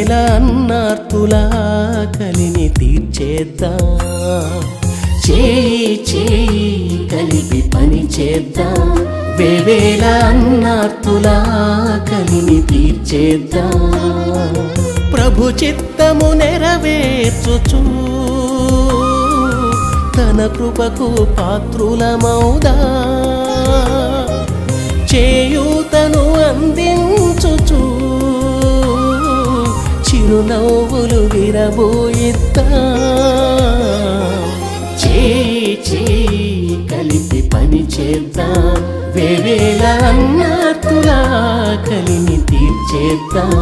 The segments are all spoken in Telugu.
వేవేల అన్నార్తుల కలిని తీర్చేద్దాం చేయి చేయి కలిపి పని చేద్దాం వేవేల అన్నార్తుల కలిని తీర్చేద్దాం ప్రభు చిత్తము నెరవేర్చుచు తన కృపకు పాత్రులమౌదా చేయూతను అందించుచు చిరునవ్వులు విరబోయిద్దాం చేయి చేయి కలిపి పని చేద్దాం వేవేల అన్నార్తుల కలిని తీర్చేద్దాం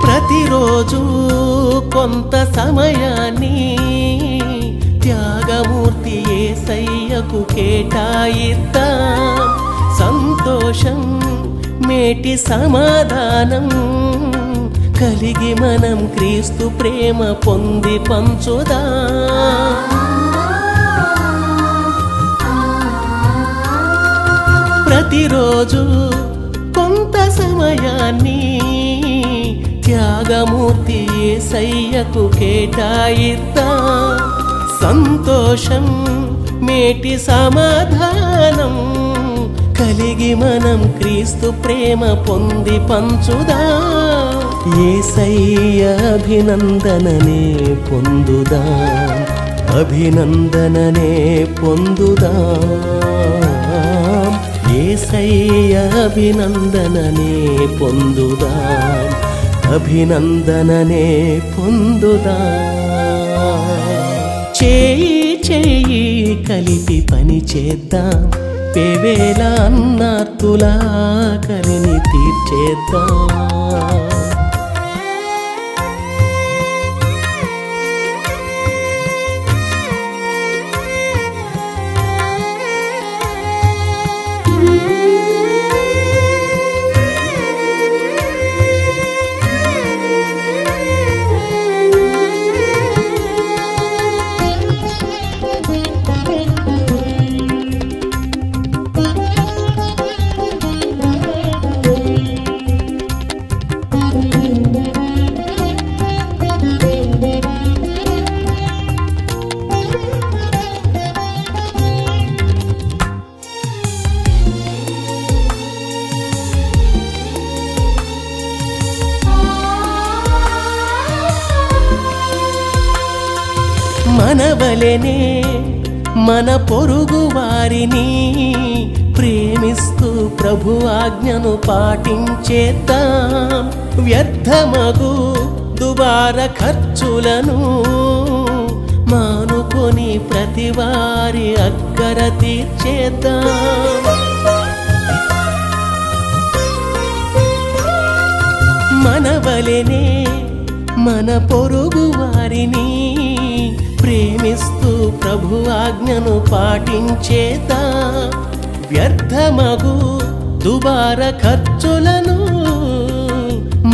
ప్రతిరోజు కొంత సమయాన్ని త్యాగమూర్తి యేసయ్యకు కేటాయిద్దాం సంతోషం మేటి సమాధానం కలిగి మనం క్రీస్తు ప్రేమ పొంది పంచుదాం ప్రతిరోజు కొంత సమయాన్ని త్యాగమూర్తి యేసయ్యకు కేటాయిద్దాం సంతోషం మేటి సమాధానం కలిగి మనం క్రీస్తు ప్రేమ పొంది పంచుదాం యేసయ్య అభినందననే పొందుదాం అభినందననే పొందుదాం యేసయ్య అభినందననే పొందుదాం అభినందననే పొందుదాం చేయి చేయి కలిపి పని చేద్దాం వేవేల అన్నార్తుల కలిని తీర్చేద్దాం మనవలెనే మన పొరుగు వారిని ప్రేమిస్తూ ప్రభు ఆజ్ఞను పాటించేద్దాం వ్యర్థమగు దుబార ఖర్చులను మానుకొని ప్రతి వారి అక్కర తీర్చేద్దాం మనవలెనే మన పొరుగు వారిని ప్రేమిస్తూ ప్రభు ఆజ్ఞను పాటించేద్దాం వ్యర్థమగు దుబార ఖర్చులను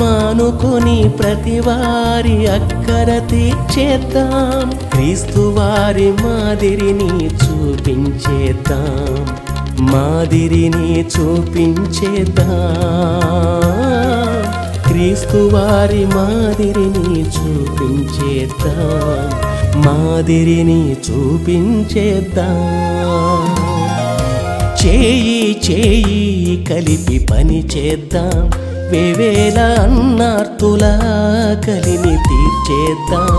మానుకొని ప్రతి వారి అక్కర తీర్చేద్దాం క్రీస్తు వారి మాదిరిని చూపించేద్దాం మాదిరిని చూపించేద్దాం క్రీస్తు వారి మాదిరిని చూపించేద్దాం మాదిరిని చూపించేద్దాం చేయి చేయి కలిపి పని చేద్దాం వేవేల అన్నార్తుల కలిని తీర్చేద్దాం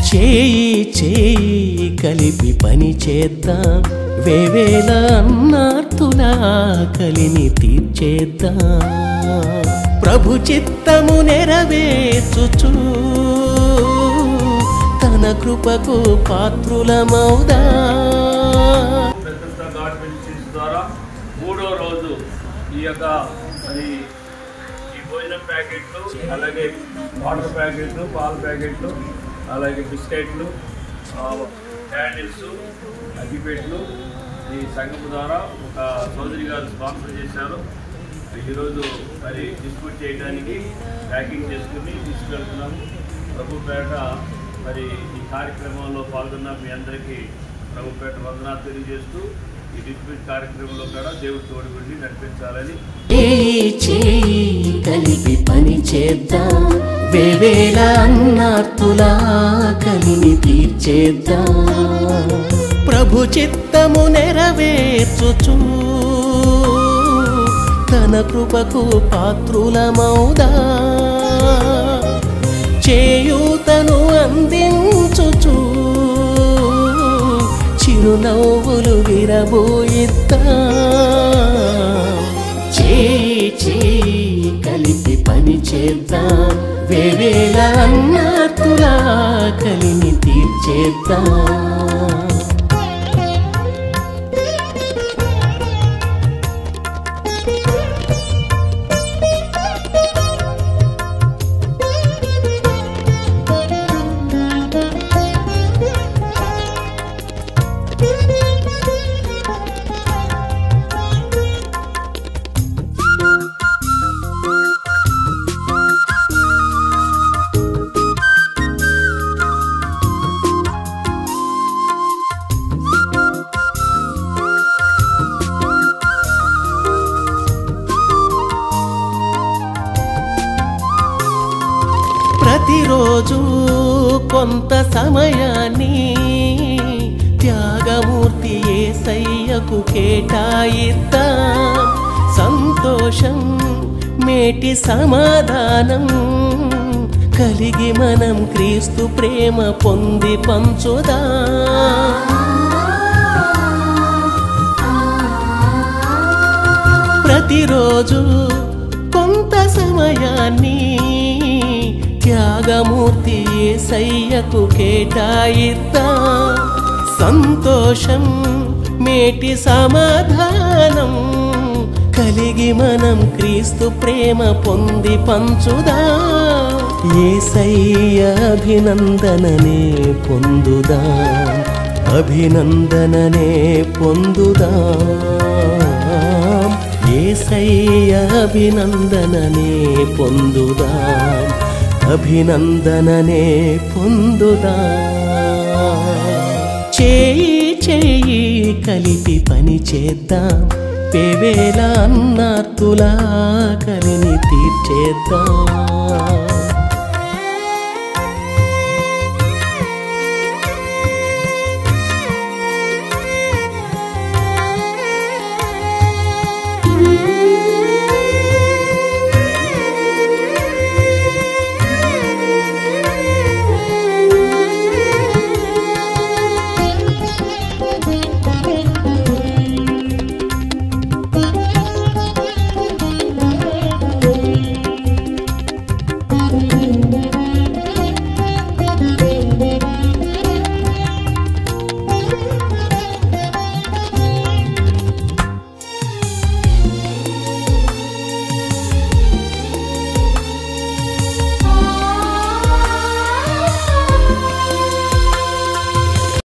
చేయి చేయి కలిపి పని చేద్దాం వేవేల అన్నార్తుల కలిని తీర్చేద్దాం ప్రభు చిత్తము నెరవేర్చుచు తన కృపకు పాత్రులమౌదా. ద్వారా మూడో రోజు ఈ యొక్క మరి ఈ భోజనం ప్యాకెట్లు, అలాగే వాటర్ ప్యాకెట్లు, పాల ప్యాకెట్లు, అలాగే బిస్కెట్లు, క్యాండిల్స్, అగ్గిపెట్లు ఈ సంఘం ద్వారా ఒక సోదరి గారు స్పాన్సర్ చేశారు. ఈరోజు మరి డిస్ట్రిబ్యూట్ చేయడానికి ప్యాకింగ్ చేసుకుని తీసుకెళ్తున్నాము. ప్రభుపేట మరి ఈ కార్యక్రమంలో పాల్గొన్న మీ అందరికీ ప్రభుపేట వందనాలు తెలియజేస్తూ ఈ డిస్ట్రిబ్యూట్ కార్యక్రమంలో కూడా దేవుడు తోడుగుండి నడిపించాలని కలిపి పని చేద్దాం, వేవేల అన్నార్తులా కలిని తీర్చేద్దాం. ప్రభు చిత్తము నెరవేర్చుచు తన కృపకు పాత్రులమౌదా. చేయూతను అందించుచు చిరునవ్వులు విరబోయిద్దాం. చేయి కలిపి పని చేద్దాం, వేవేల అన్నార్తులా కలిని తీర్చేద్దాం. ప్రతిరోజు కొంత సమయాన్ని త్యాగమూర్తి యేసయ్యకు కేటాయిద్దాం. సంతోషం మేటి సమాధానం కలిగి మనం క్రీస్తు ప్రేమ పొంది పంచుదాం. ప్రతిరోజు కొంత సమయాన్ని త్యాగమూర్తి యేసయ్యకు కేటాయిద్దాం. సంతోషం మేటి సమాధానం కలిగి మనం క్రీస్తు ప్రేమ పొంది పంచుదాం. యేసయ్య అభినందననే పొందుదాం, అభినందననే పొందుదాం. యేసయ్య అభినందననే పొందుదాం, అభినందననే పొందుదాం. చేయి కలిపి పని చేద్దాం, వేవేల అన్నార్తులా కలిని తీర్చేద్దాం.